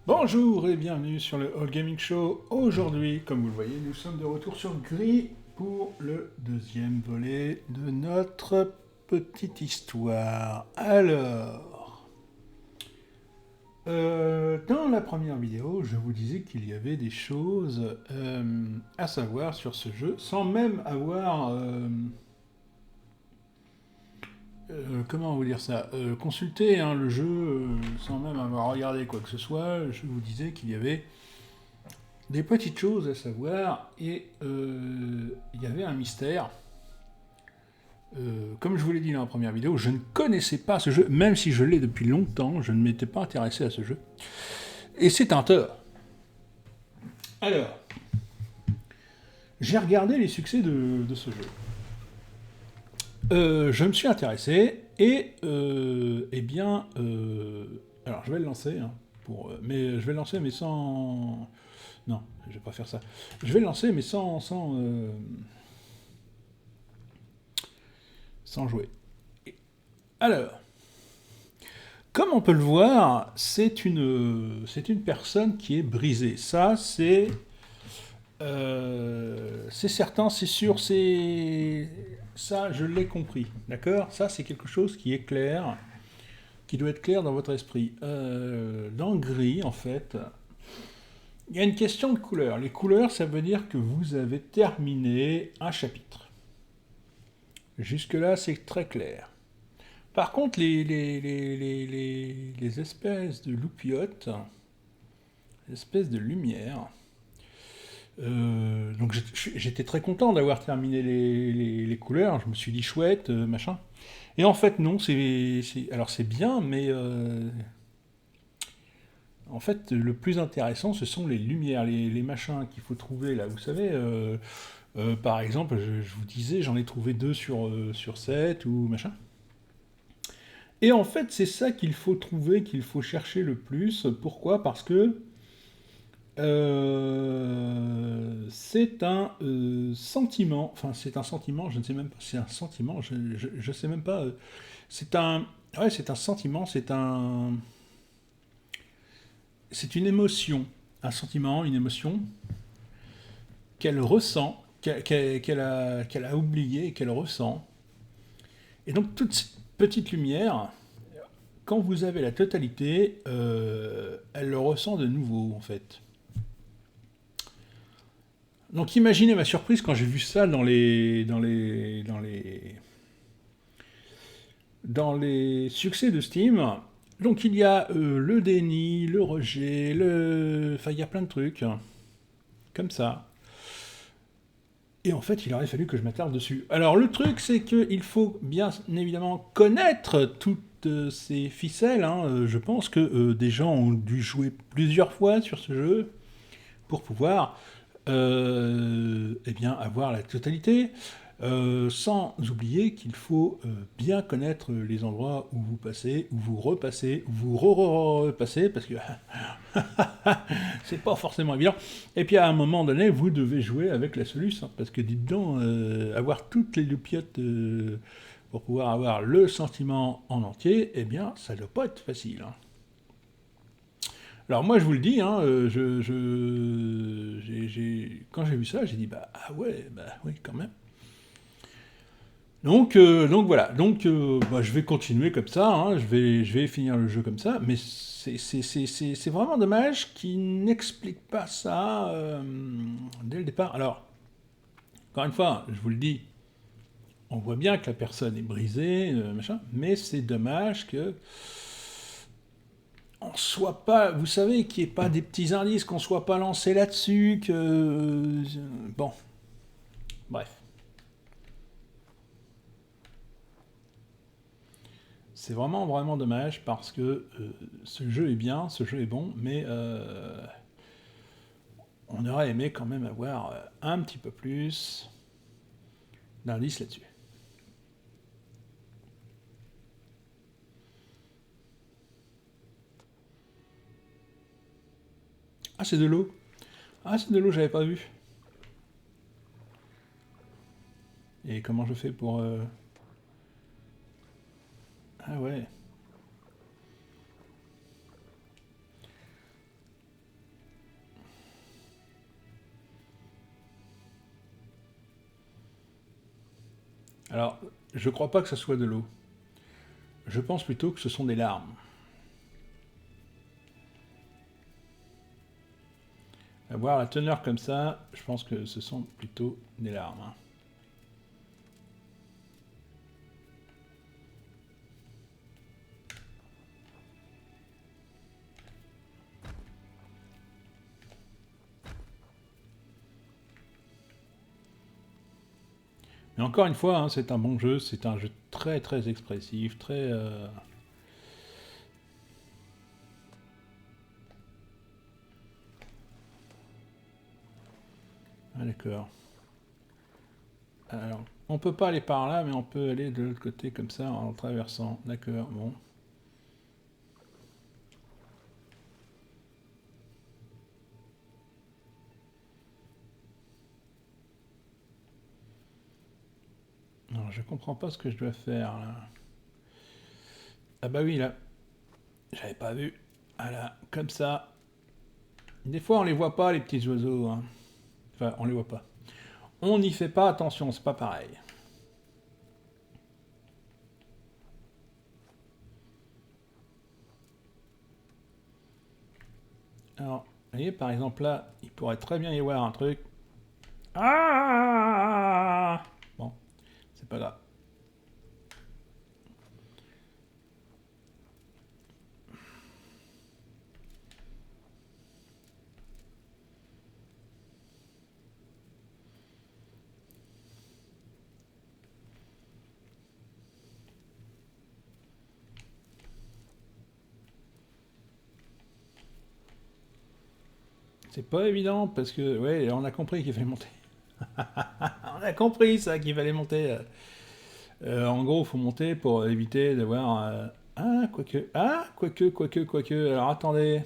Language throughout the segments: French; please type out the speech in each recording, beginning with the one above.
Bonjour et bienvenue sur le All Gaming Show. Aujourd'hui, comme vous le voyez, nous sommes de retour sur Gris pour le deuxième volet de notre petite histoire. Alors, dans la première vidéo, je vous disais qu'il y avait des choses à savoir sur ce jeu, sans même avoir... comment vous dire ça consulter le jeu sans même avoir regardé quoi que ce soit, je vous disais qu'il y avait des petites choses à savoir et il y avait un mystère. Comme je vous l'ai dit dans la première vidéo, je ne connaissais pas ce jeu, même si je l'ai depuis longtemps, je ne m'étais pas intéressé à ce jeu. Et c'est un tort. Alors, j'ai regardé les succès de ce jeu. Je me suis intéressé et eh bien, alors je vais le lancer, mais je vais le lancer mais sans, non, je vais pas faire ça. Je vais le lancer mais sans jouer. Alors, comme on peut le voir, c'est une personne qui est brisée. Ça, c'est certain, c'est sûr, c'est ça, je l'ai compris, d'accord. Ça, c'est quelque chose qui est clair, qui doit être clair dans votre esprit. Dans Gris, en fait, il y a une question de couleur. Les couleurs, ça veut dire que vous avez terminé un chapitre. Jusque-là, c'est très clair. Par contre, les espèces de loupiottes, les espèces de lumière, donc j'étais très content d'avoir terminé les couleurs, je me suis dit chouette, machin. Et en fait, non, alors c'est bien, mais en fait, le plus intéressant, ce sont les lumières, les machins qu'il faut trouver là. Vous savez, par exemple, je vous disais, j'en ai trouvé 2 sur 7 ou machin. Et en fait, c'est ça qu'il faut trouver, qu'il faut chercher le plus. Pourquoi? Parce que c'est un sentiment, enfin c'est un sentiment, je ne sais même pas si c'est un sentiment, je sais même pas. C'est un, ouais, c'est un sentiment, c'est une émotion, un sentiment, une émotion qu'elle ressent, qu'elle a oublié et qu'elle ressent. Et donc toute cette petite lumière, quand vous avez la totalité, elle le ressent de nouveau en fait. Donc imaginez ma surprise quand j'ai vu ça dans les succès de Steam. Donc il y a le déni, le rejet, enfin il y a plein de trucs comme ça. Et en fait, il aurait fallu que je m'attarde dessus. Alors le truc, c'est qu'il faut bien évidemment connaître toutes ces ficelles. Je pense que des gens ont dû jouer plusieurs fois sur ce jeu pour pouvoir eh bien, avoir la totalité. Sans oublier qu'il faut bien connaître les endroits où vous passez, où vous repassez, où vous repassez, parce que c'est pas forcément évident. Et puis à un moment donné, vous devez jouer avec la soluce, parce que dites donc, avoir toutes les loupiottes pour pouvoir avoir le sentiment en entier, eh bien, ça doit pas être facile. Alors moi je vous le dis, quand j'ai vu ça, j'ai dit bah ah ouais, bah oui quand même. Donc voilà, bah, je vais continuer comme ça, je vais finir le jeu comme ça, mais c'est vraiment dommage qu'ils n'expliquent pas ça dès le départ. Alors, encore une fois, je vous le dis, on voit bien que la personne est brisée, machin, mais c'est dommage que on soit pas, vous savez, qu'il n'y ait pas des petits indices, qu'on soit pas lancé là-dessus, que... bon, bref. C'est vraiment, vraiment dommage parce que ce jeu est bien, ce jeu est bon, mais on aurait aimé quand même avoir un petit peu plus d'indices là-dessus. Ah, c'est de l'eau. Ah, c'est de l'eau, j'avais pas vu. Et comment je fais pour... Ah ouais. Alors, je crois pas que ce soit de l'eau. Je pense plutôt que ce sont des larmes. À voir la teneur comme ça, je pense que ce sont plutôt des larmes. Mais encore une fois, hein, c'est un bon jeu, c'est un jeu très très expressif, très... Ah d'accord. Alors, on peut pas aller par là, mais on peut aller de l'autre côté comme ça en traversant. D'accord, bon. Alors, je comprends pas ce que je dois faire là. Ah bah oui, là, j'avais pas vu. Voilà, comme ça. Des fois, on les voit pas, les petits oiseaux. Hein. Enfin, on les voit pas. On n'y fait pas attention, c'est pas pareil. Alors, vous voyez, par exemple, là, il pourrait très bien y avoir un truc. Ah bon, c'est pas grave. C'est pas évident parce que, ouais, on a compris qu'il fallait monter. On a compris ça, qu'il fallait monter. En gros, il faut monter pour éviter d'avoir. Ah, quoique. Ah, quoique. Alors attendez.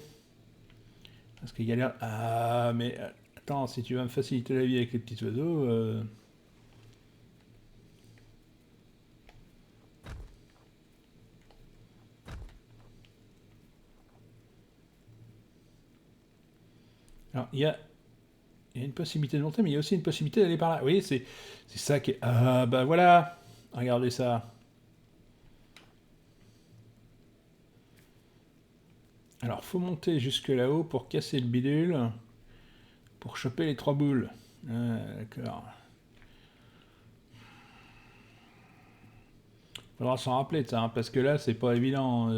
Parce qu'il y a l'air. Ah, mais attends, si tu vas me faciliter la vie avec les petits oiseaux. Alors, il y a une possibilité de monter, mais il y a aussi une possibilité d'aller par là. Vous voyez, c'est ça qui est. Ah, bah voilà. Regardez ça. Alors, faut monter jusque là-haut pour casser le bidule, pour choper les trois boules. Ah, d'accord. Faudra s'en rappeler de ça, hein, parce que là, c'est pas évident.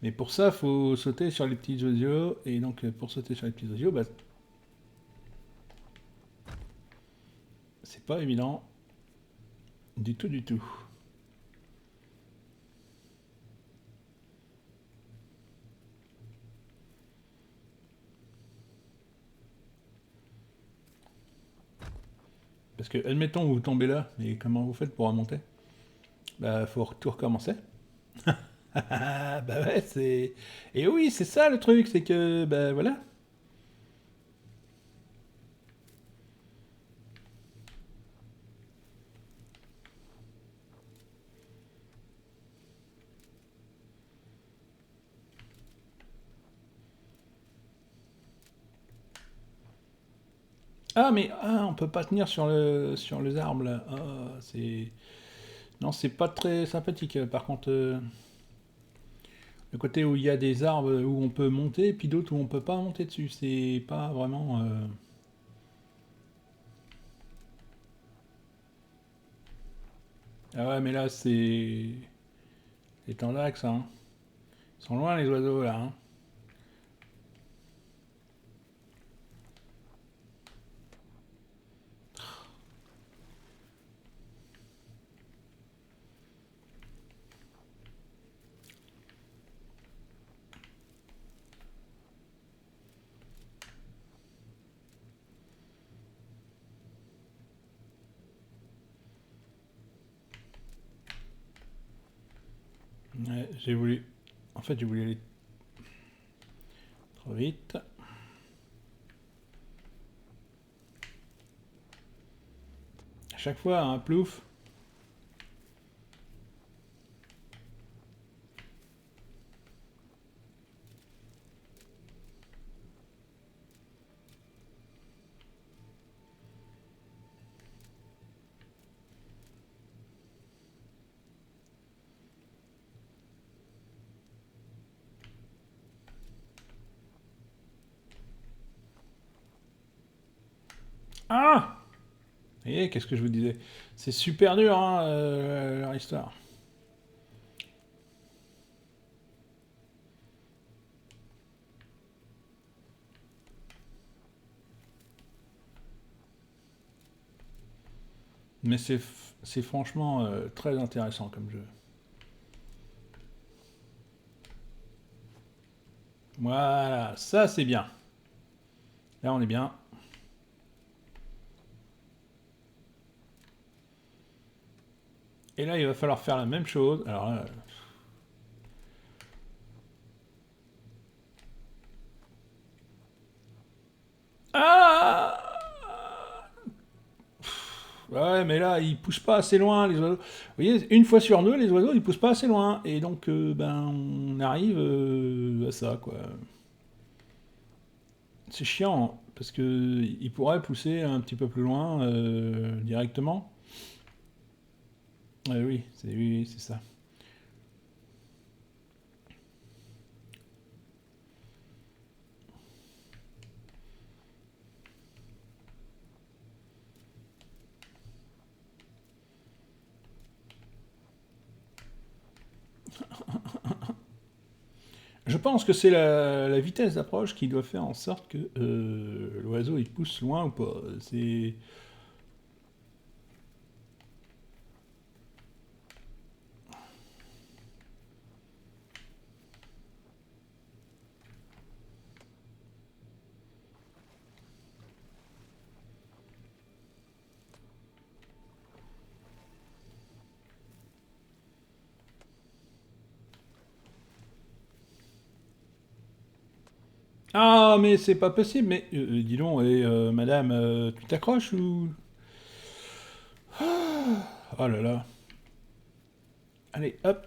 Mais pour ça, faut sauter sur les petits oiseaux. Et donc, pour sauter sur les petits oiseaux, bah, c'est pas évident. Du tout, du tout. Parce que, admettons, vous tombez là, et comment vous faites pour remonter? Bah, faut tout recommencer. Ah, bah ouais, c'est. Et oui, c'est ça le truc, c'est que, bah voilà. Ah, mais ah, on peut pas tenir sur les arbres là. Ah, c'est. Non, c'est pas très sympathique. Par contre, le côté où il y a des arbres où on peut monter, puis d'autres où on peut pas monter dessus, c'est pas vraiment. Ah ouais, mais là, c'est en axe, hein. Ils sont loin les oiseaux là, hein. Ouais, j'ai voulu. En fait, j'ai voulu aller trop vite. À chaque fois, un plouf. Ah! Et qu'est-ce que je vous disais? C'est super dur, hein, leur histoire. Mais c'est franchement très intéressant comme jeu. Voilà, ça c'est bien. Là on est bien. Et là il va falloir faire la même chose. Alors là, ah! Ouais, mais là, ils poussent pas assez loin, les oiseaux. Vous voyez, une fois sur deux, les oiseaux, ils poussent pas assez loin. Et donc, ben, on arrive à ça, quoi. C'est chiant, parce que ils pourraient pousser un petit peu plus loin directement. Oui, oui, c'est ça. Je pense que c'est la vitesse d'approche qui doit faire en sorte que l'oiseau il pousse loin ou pas. C'est ah mais c'est pas possible. Mais dis donc, et, madame, tu t'accroches ou oh là là. Allez, hop.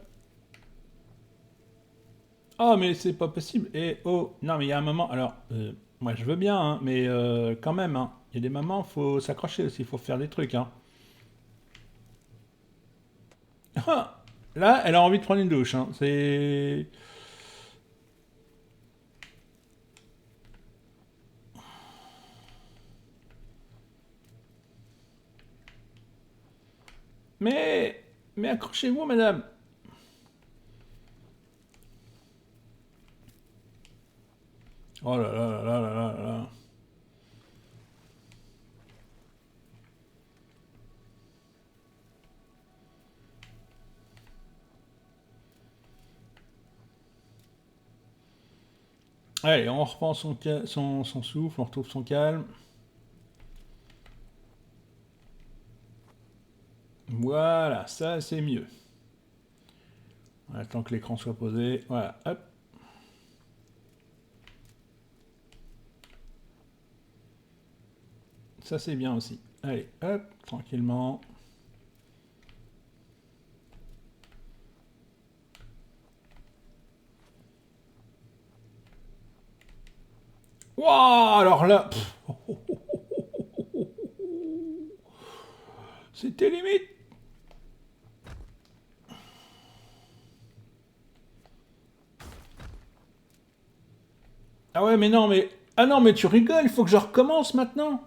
Oh, mais c'est pas possible. Et oh, non, mais il y a un moment. Alors, moi je veux bien, hein, mais quand même, hein, il y a des moments, faut s'accrocher aussi, il faut faire des trucs. Hein. Ah, là, elle a envie de prendre une douche. Hein. C'est. Mais. Mais accrochez-vous, madame. Oh là là là là là là là. Allez, on reprend son souffle, on retrouve son calme. Voilà, ça c'est mieux. On attend que l'écran soit posé. Voilà, hop. Ça c'est bien aussi. Allez, hop, tranquillement. Waouh, alors là, c'était limite. Ah ouais, mais non, mais... Ah non, mais tu rigoles, il faut que je recommence maintenant.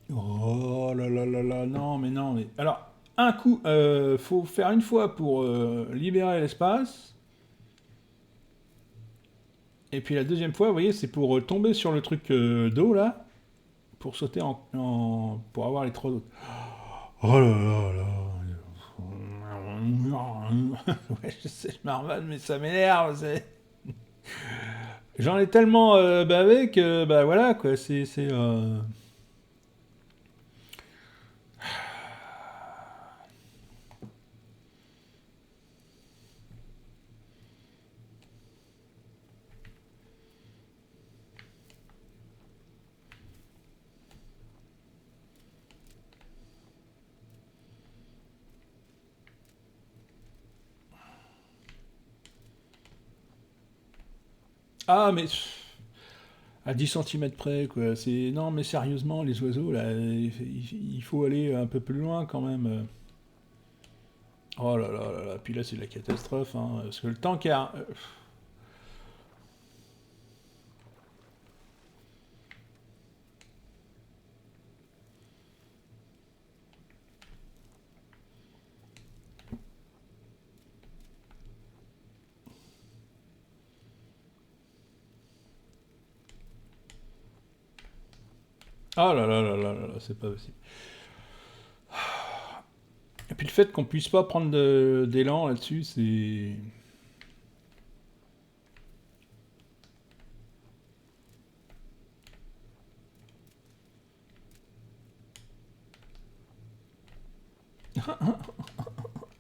Oh là là là là, non, mais non, mais... Alors, un coup, faut faire une fois pour libérer l'espace. Et puis la deuxième fois, vous voyez, c'est pour tomber sur le truc d'eau, là, pour sauter pour avoir les trois autres. Oh là là là. Ouais, je sais, je m'arvale, mais ça m'énerve. J'en ai tellement bavé que, bah voilà, quoi, Ah, mais... À 10 centimètres près, quoi. C'est... Non, mais sérieusement, les oiseaux, là, il faut aller un peu plus loin, quand même. Oh là là là là. Puis là, c'est de la catastrophe, hein. Parce que le temps qu'il y a... Ah là là là là là là, c'est pas possible. Et puis le fait qu'on puisse pas prendre d'élan là-dessus, c'est...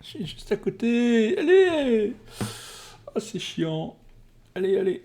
Je suis juste à côté. Allez. Ah, c'est chiant. Allez, allez.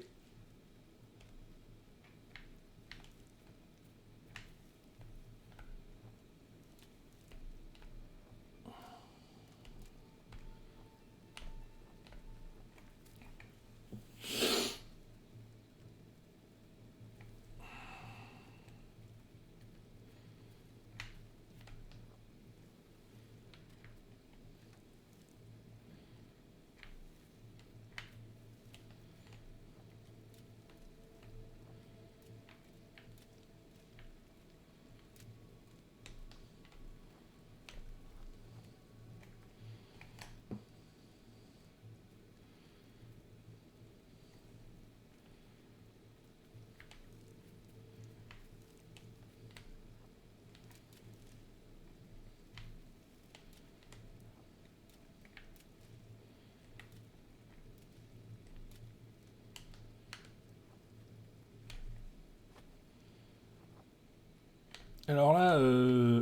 Alors là,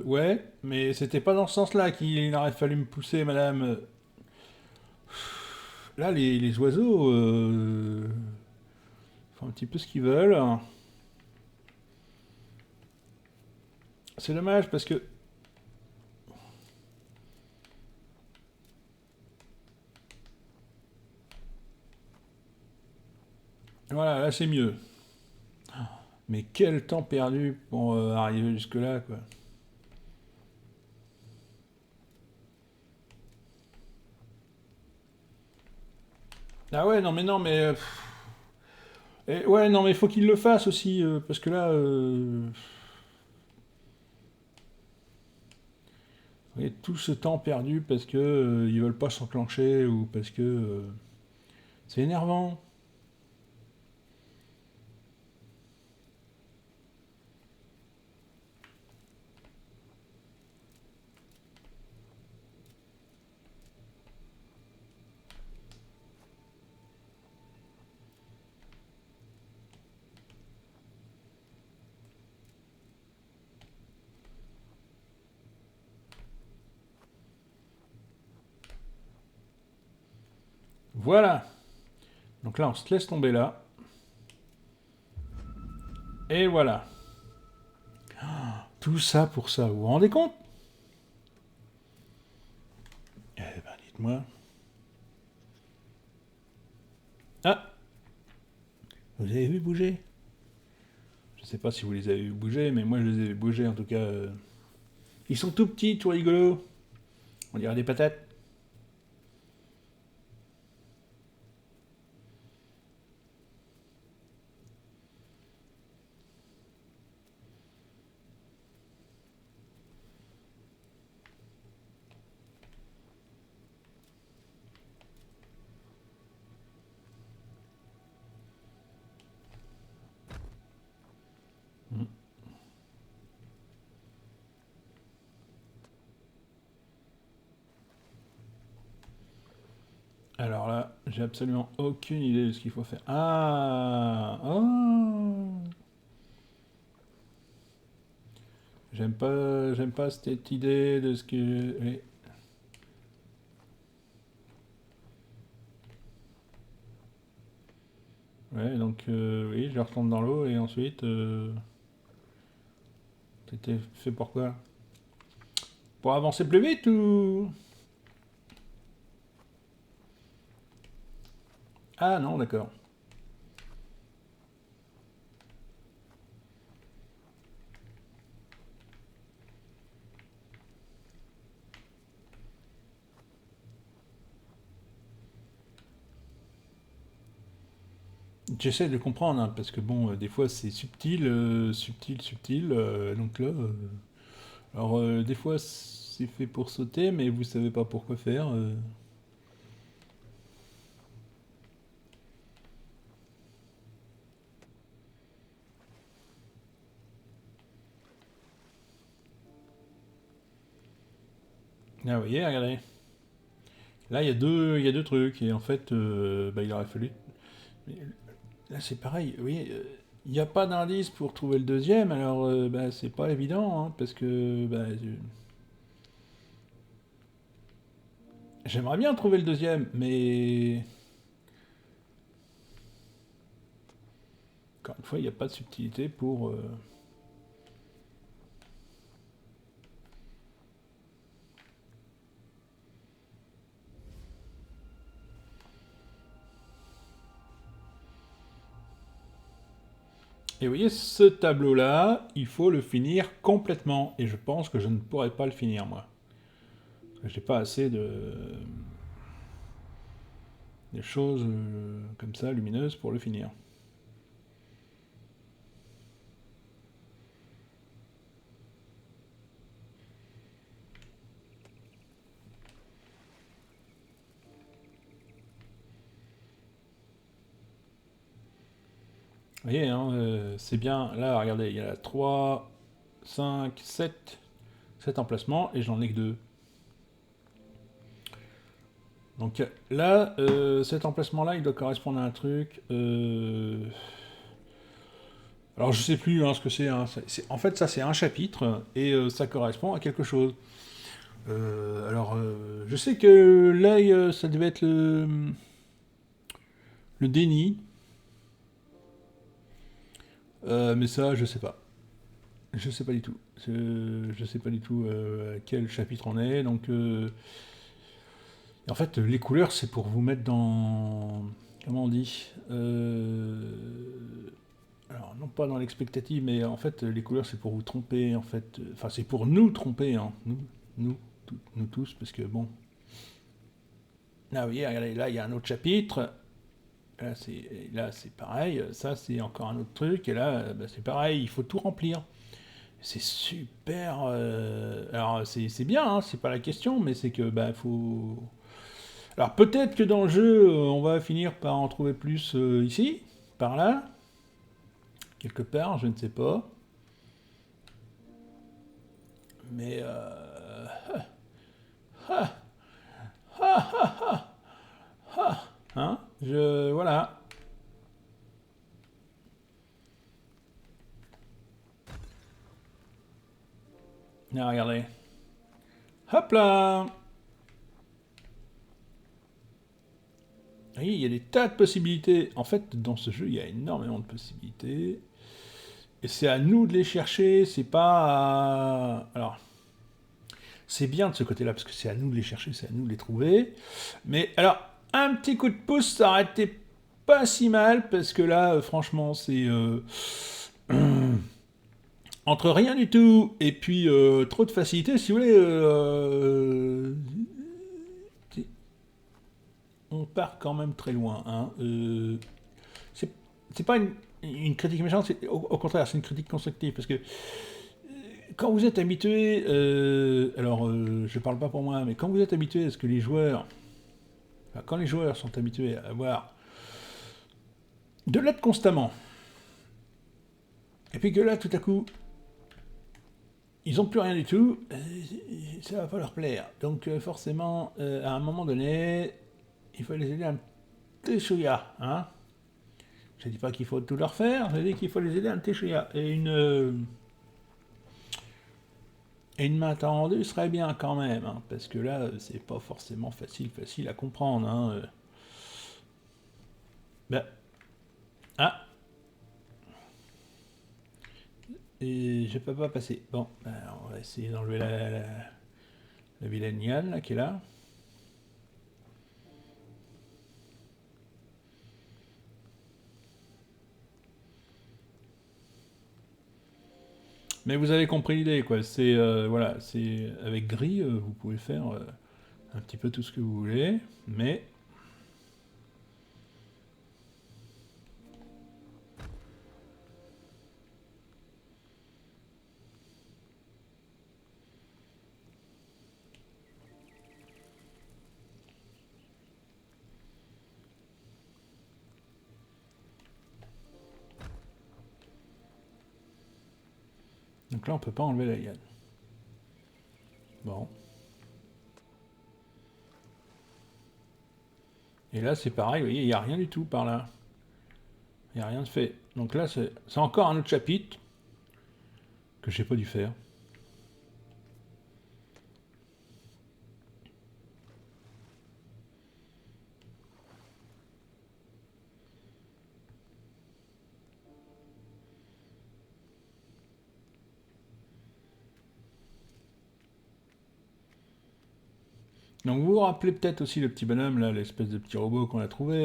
ouais, mais c'était pas dans ce sens-là qu'il aurait fallu me pousser, madame. Là, les oiseaux font un petit peu ce qu'ils veulent. C'est dommage parce que... Voilà, là c'est mieux. Mais quel temps perdu pour arriver jusque-là, quoi. Ah ouais, non mais non, mais... ouais, non mais faut qu'il le fasse aussi, parce que là... vous voyez, tout ce temps perdu parce que ils veulent pas s'enclencher ou parce que... c'est énervant. Voilà. Donc là, on se laisse tomber là. Et voilà. Tout ça pour ça. Vous vous rendez compte? Eh ben, dites-moi. Ah, vous avez vu bouger? Je sais pas si vous les avez vu bouger, mais moi je les ai vus bouger en tout cas. Ils sont tout petits, tout rigolos. On dirait des patates. Mm. Alors là, j'ai absolument aucune idée de ce qu'il faut faire. Ah, oh. J'aime pas cette idée de ce que. Oui. Ouais, donc oui, je retombe dans l'eau et ensuite, c'était fait pour quoi? Pour avancer plus vite ou? Ah non, d'accord. J'essaie de comprendre, hein, parce que bon, des fois c'est subtil, subtil, subtil. Donc là, alors des fois c'est fait pour sauter, mais vous savez pas pourquoi faire. Ah, vous voyez, regardez. Là, il y a deux trucs, et en fait, bah, il aurait fallu... Mais là, c'est pareil, vous voyez, il n'y a pas d'indice pour trouver le deuxième, alors bah, c'est pas évident, hein, parce que bah, j'aimerais bien trouver le deuxième, mais encore une fois, il n'y a pas de subtilité pour... Et vous voyez, ce tableau-là, il faut le finir complètement, et je pense que je ne pourrais pas le finir, moi. J'ai pas assez de choses comme ça, lumineuses, pour le finir. Vous voyez, hein, c'est bien. Là, regardez, il y a 3, 5, 7 emplacements, et j'en ai que 2. Donc là, cet emplacement-là, il doit correspondre à un truc. Alors je sais plus hein, ce que c'est. Hein. En fait, ça c'est un chapitre, et ça correspond à quelque chose. Alors, je sais que l'œil, ça devait être le déni. Mais ça, je sais pas. Je sais pas du tout. Je sais pas du tout à quel chapitre on est. Donc, en fait, les couleurs, c'est pour vous mettre dans... Comment on dit Alors, non pas dans l'expectative, mais en fait, les couleurs, c'est pour vous tromper, en fait. Enfin, c'est pour nous tromper, hein. Nous, nous tous, parce que bon... Là, vous voyez, regardez, là, il y a un autre chapitre. Là, c'est pareil. Ça, c'est encore un autre truc. Et là, bah, c'est pareil. Il faut tout remplir. C'est super. Alors, c'est bien, hein, c'est pas la question, mais c'est que, bah, faut. Alors, peut-être que dans le jeu, on va finir par en trouver plus ici, par là, quelque part, je ne sais pas. Mais. Hein. Voilà. Là, regardez. Hop là. Oui, il y a des tas de possibilités. En fait, dans ce jeu, il y a énormément de possibilités. Et c'est à nous de les chercher, c'est pas à... Alors, c'est bien de ce côté-là, parce que c'est à nous de les chercher, c'est à nous de les trouver. Mais alors, un petit coup de pouce, ça aurait été pas si mal, parce que là, franchement, c'est... entre rien du tout et puis trop de facilité, si vous voulez, on part quand même très loin. Hein. C'est c'est pas une critique méchante, au contraire, c'est une critique constructive, parce que quand vous êtes habitué, alors je parle pas pour moi, mais quand vous êtes habitué à ce que les joueurs, enfin, quand les joueurs sont habitués à avoir de l'aide constamment, et puis que là tout à coup ils ont plus rien du tout, ça va pas leur plaire. Donc forcément, à un moment donné, il faut les aider un petit chouïa, hein. Je dis pas qu'il faut tout leur faire, je dis qu'il faut les aider un petit chouïa. Et une main tendue serait bien quand même, hein, parce que là, c'est pas forcément facile à comprendre. Hein. Ben, ah, et je peux pas passer. Bon, ben, on va essayer d'enlever la vilaine Yann, là, qui est là. Mais vous avez compris l'idée, quoi. C'est voilà, c'est avec gris, vous pouvez faire un petit peu tout ce que vous voulez, mais donc là on peut pas enlever la Yann. Bon, Et là, c'est pareil, vous voyez, il n'y a rien du tout par là. Il n'y a rien de fait. Donc là, c'est encore un autre chapitre que j'ai pas dû faire. Donc vous vous rappelez peut-être aussi le petit bonhomme, là, l'espèce de petit robot qu'on a trouvé.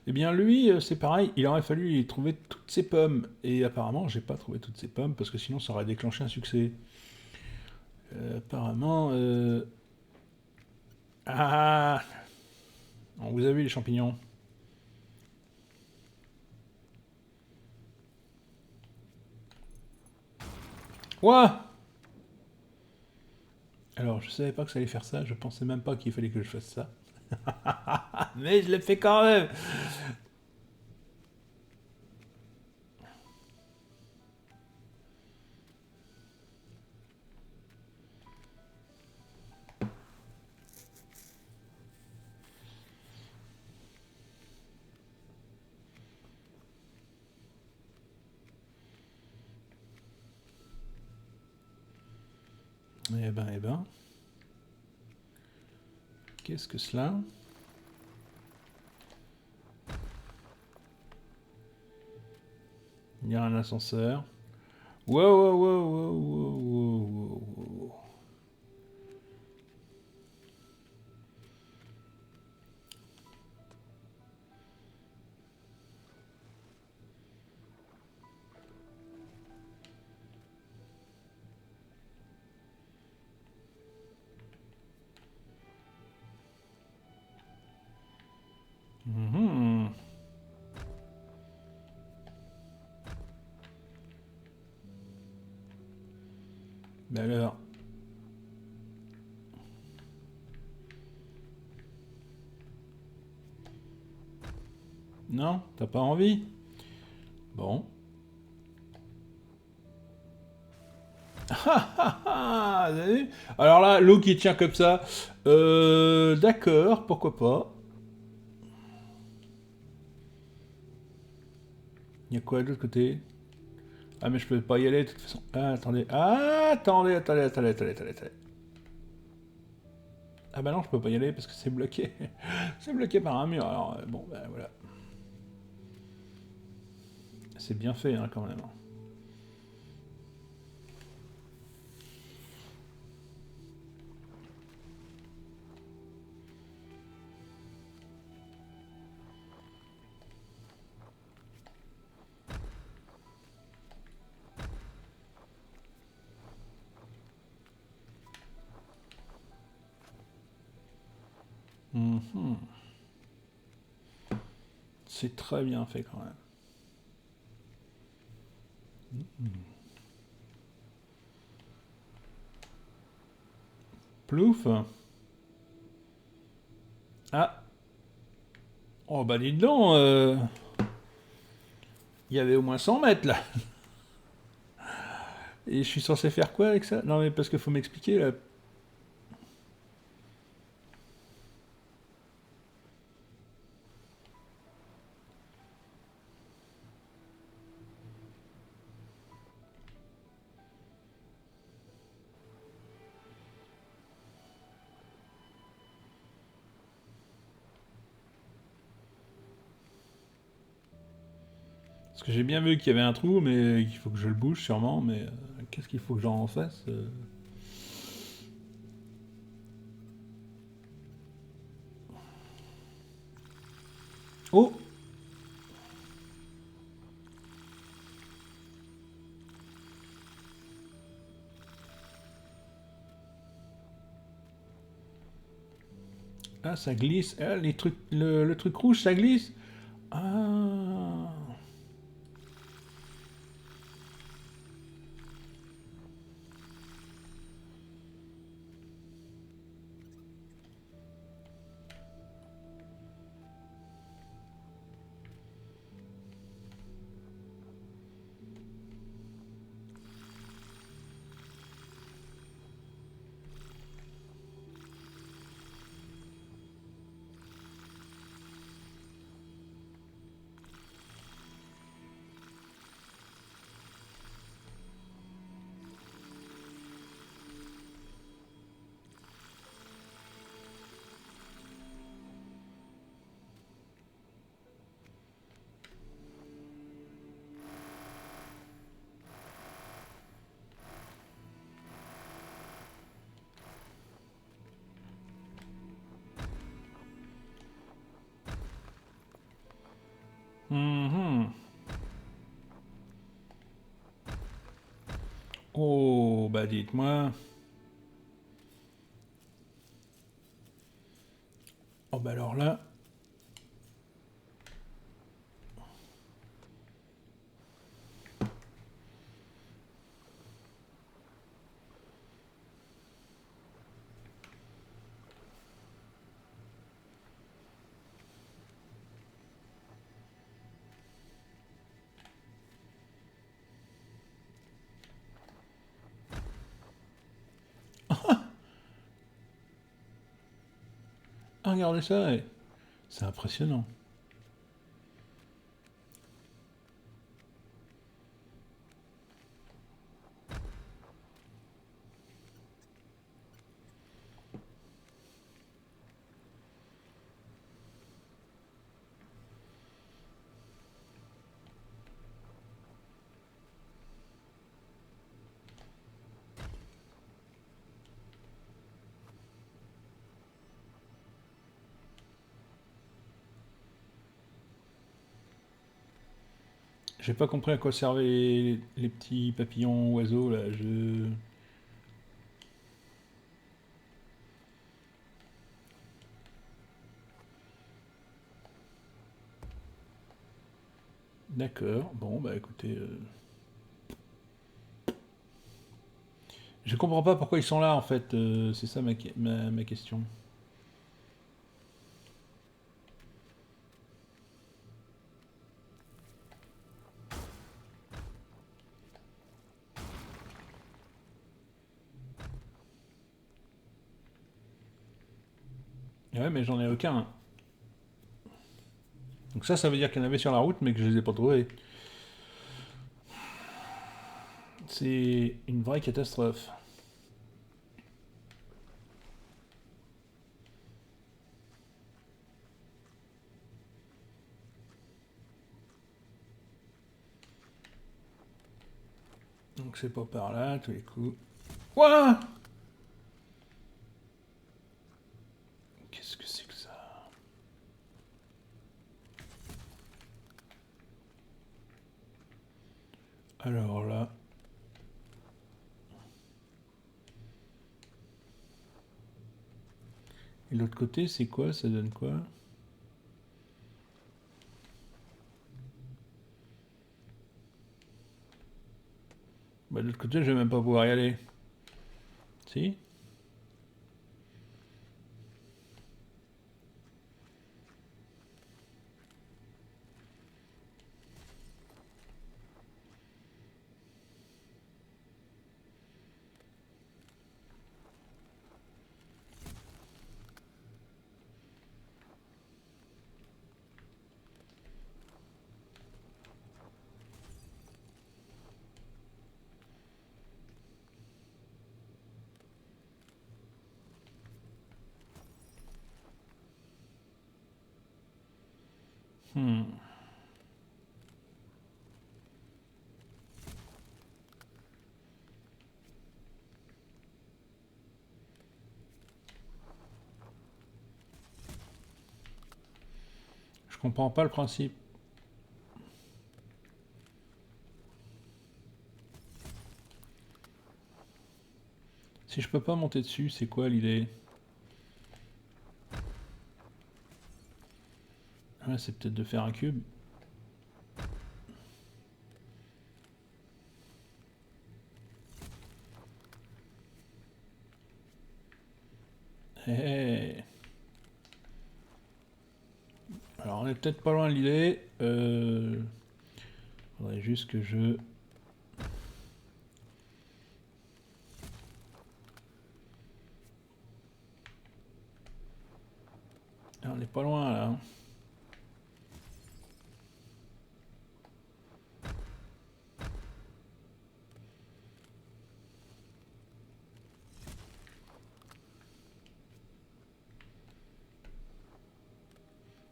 Eh bien lui, c'est pareil, il aurait fallu y trouver toutes ses pommes. Et apparemment, j'ai pas trouvé toutes ses pommes, parce que sinon ça aurait déclenché un succès. Apparemment... Ah, on vous a vu les champignons. Ouah! Alors, je savais pas que ça allait faire ça, je pensais même pas qu'il fallait que je fasse ça. Mais je l'ai fait quand même! Eh ben, eh ben. Qu'est-ce que cela? Il y a un ascenseur. Wow, wow, wow, wow, wow, wow, wow. Mhm. Ben alors. Non, t'as pas envie? Bon. Ah, vous avez vu? Alors là, l'eau qui tient comme ça. D'accord, pourquoi pas. Il y a quoi de l'autre côté? Ah, mais je peux pas y aller de toute façon. Ah, attendez. Ah, attendez. Ah bah non, je peux pas y aller parce que c'est bloqué. C'est bloqué par un mur. Alors, bon, ben voilà. C'est bien fait, hein, quand même. Mhm. C'est très bien fait, quand même. Plouf. Ah. Oh bah dites donc, il y avait au moins 100 mètres, là. Et je suis censé faire quoi avec ça? Non mais parce qu'il faut m'expliquer, là. Parce que j'ai bien vu qu'il y avait un trou, mais qu'il faut que je le bouge sûrement, mais qu'est-ce qu'il faut que j'en fasse Oh! Ah, ça glisse. Ah, les trucs, le truc rouge, ça glisse. Ah. Oh, bah dites-moi. Oh, bah alors là. Ah, regardez ça, ouais. C'est impressionnant. J'ai pas compris à quoi servaient les petits papillons oiseaux là. Je. D'accord. Bon, bah écoutez. Je comprends pas pourquoi ils sont là en fait. C'est ça ma question. Ouais, mais j'en ai aucun. Donc ça veut dire qu'il y en avait sur la route, mais que je les ai pas trouvés. C'est une vraie catastrophe. Donc c'est pas par là, tous les coups. Ouah! Qu'est-ce que c'est que ça? Alors là. Et l'autre côté, c'est quoi? Ça donne quoi? Bah de l'autre côté, je vais même pas pouvoir y aller. Si? Hmm. Je comprends pas le principe. Si je peux pas monter dessus, c'est quoi l'idée? Ah, c'est peut-être de faire un cube. Hé hé. Alors on est peut-être pas loin de l'idée. Faudrait juste que je. Ah, on est pas loin là.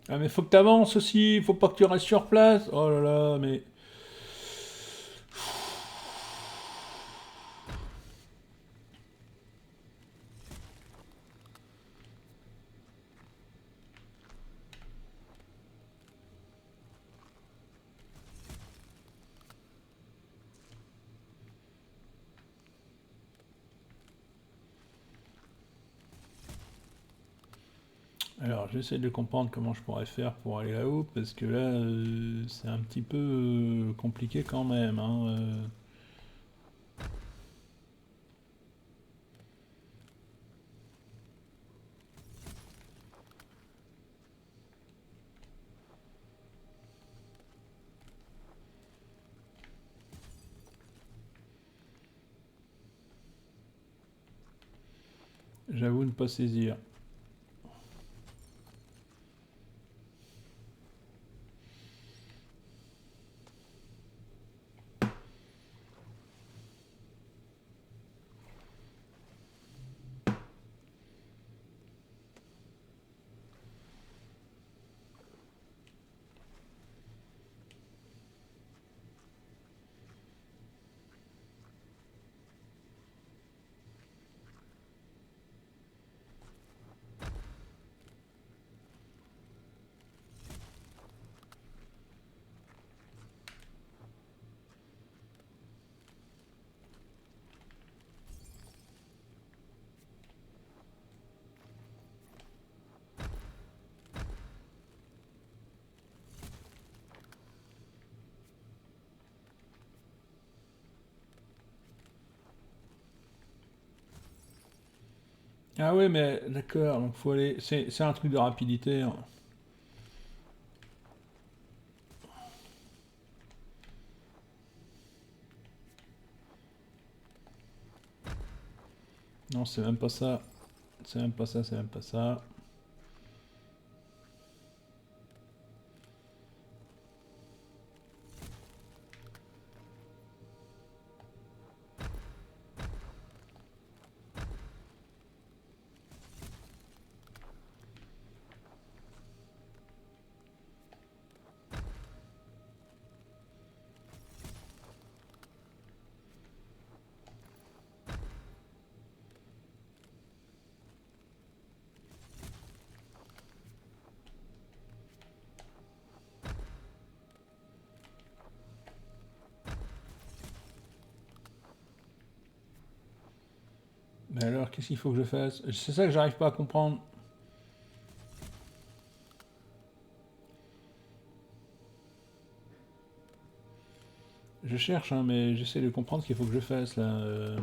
Ah mais faut que t'avances aussi, faut pas que tu restes sur place. Oh là là, mais. Alors, j'essaie de comprendre comment je pourrais faire pour aller là-haut, parce que là, c'est un petit peu compliqué quand même, hein. J'avoue ne pas saisir. Ah ouais, mais d'accord, donc faut aller... C'est un truc de rapidité, hein. Non, c'est même pas ça. C'est même pas ça, c'est même pas ça. Mais alors, qu'est-ce qu'il faut que je fasse? C'est ça que j'arrive pas à comprendre. Je cherche, hein, mais j'essaie de comprendre ce qu'il faut que je fasse, là.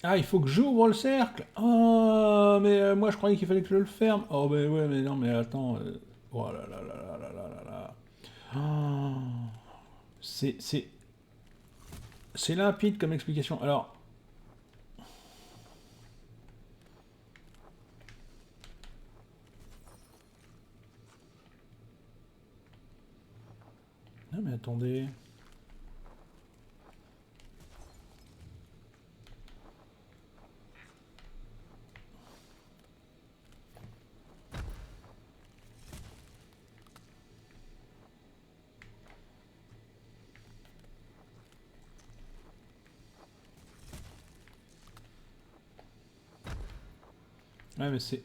Ah, il faut que j'ouvre le cercle. Oh, mais moi je croyais qu'il fallait que je le ferme. Oh, mais ouais, mais non, mais attends. Oh là là là là là là là là. Oh, c'est c'est c'est limpide comme explication. Alors, non mais attendez. Ouais, mais c'est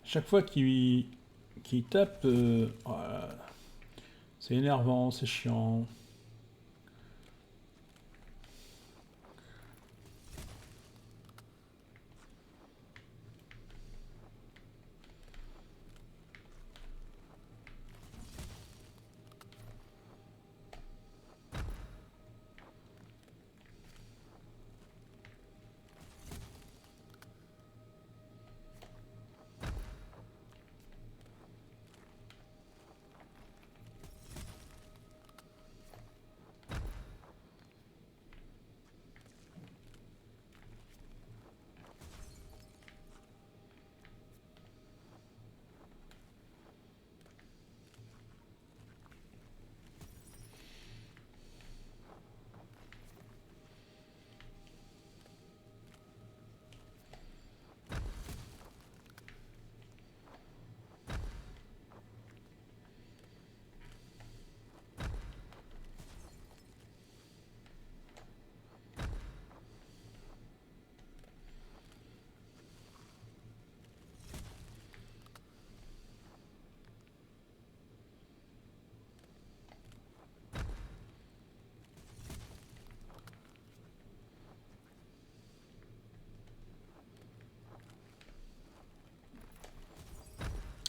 chaque fois qu'il tape, oh là là, c'est énervant, c'est chiant.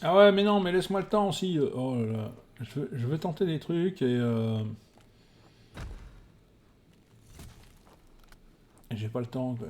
Ah ouais, mais non, mais laisse-moi le temps aussi. Oh là là. Je veux tenter des trucs et j'ai pas le temps, quoi.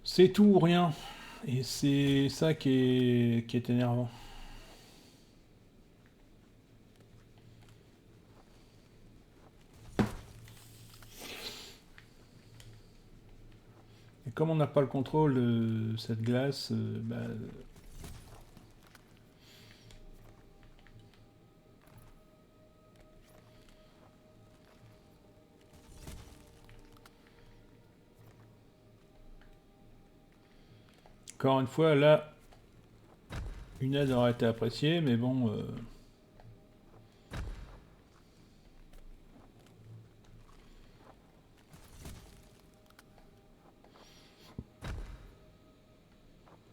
C'est tout ou rien. Et c'est ça qui est énervant. Et comme on n'a pas le contrôle de cette glace, bah, encore une fois, là, une aide aurait été appréciée, mais bon,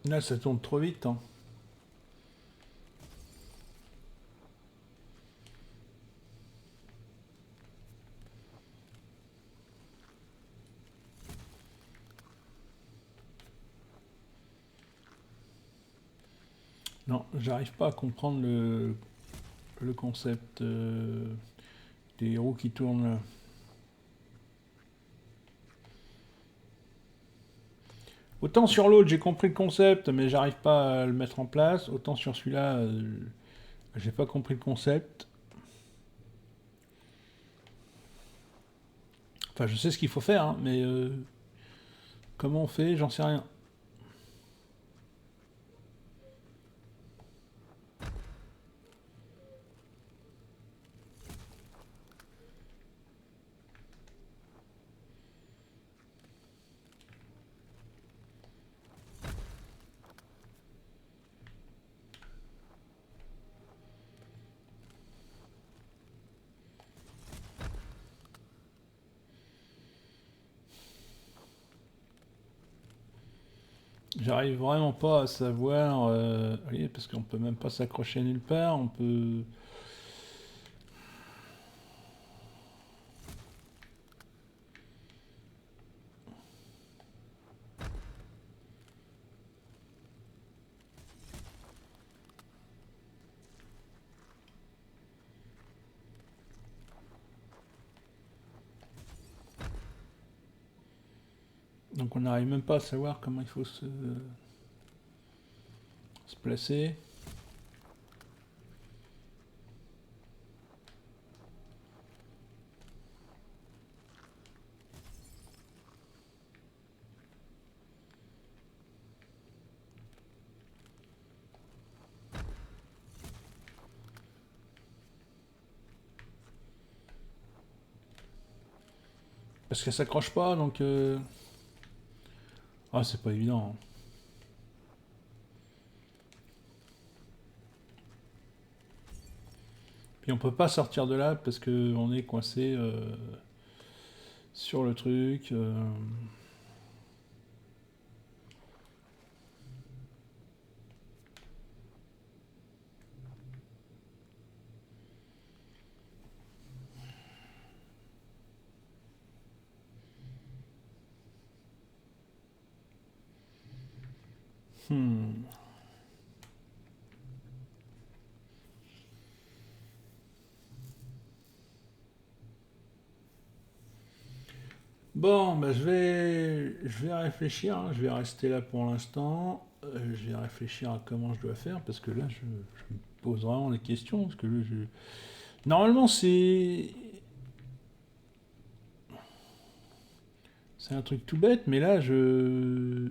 là, ça tourne trop vite, hein. Non, j'arrive pas à comprendre le concept des roues qui tournent là. Autant sur l'autre, j'ai compris le concept, mais j'arrive pas à le mettre en place. Autant sur celui-là, j'ai pas compris le concept. Enfin, je sais ce qu'il faut faire, hein, mais comment on fait, j'en sais rien. J'arrive vraiment pas à savoir. Oui, parce qu'on peut même pas s'accrocher nulle part. On peut. Donc on n'arrive même pas à savoir comment il faut se placer. Parce qu'elle s'accroche pas, donc. Ah, c'est pas évident, hein. Puis on peut pas sortir de là parce que on est coincé sur le truc. Hmm. Bon, bah, je vais réfléchir, hein. Je vais rester là pour l'instant. Je vais réfléchir à comment je dois faire parce que là, je me pose vraiment des questions. Parce que là, normalement, C'est un truc tout bête, mais là, je...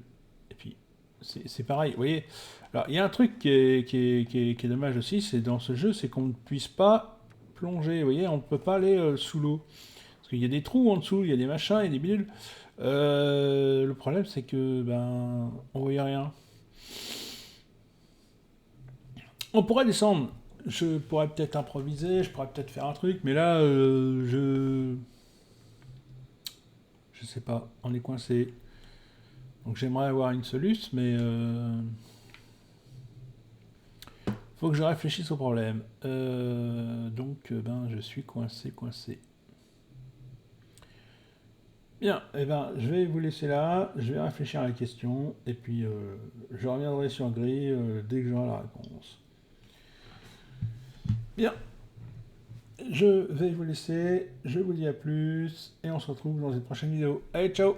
Et puis, c'est pareil, vous voyez. Alors, il y a un truc qui est dommage aussi, c'est dans ce jeu, c'est qu'on ne puisse pas plonger, vous voyez, on ne peut pas aller sous l'eau. Parce qu'il y a des trous en dessous, il y a des machins, il y a des bidules. Le problème, c'est que, ben, on voyait rien. On pourrait descendre. Je pourrais peut-être improviser, je pourrais peut-être faire un truc, mais là, je sais pas, on est coincé. Donc j'aimerais avoir une soluce, mais faut que je réfléchisse au problème. Donc, ben, je suis coincé. Bien, eh ben, je vais vous laisser là, je vais réfléchir à la question, et puis je reviendrai sur Gris dès que j'aurai la réponse. Bien, je vais vous laisser, je vous dis à plus, et on se retrouve dans une prochaine vidéo. Allez, ciao!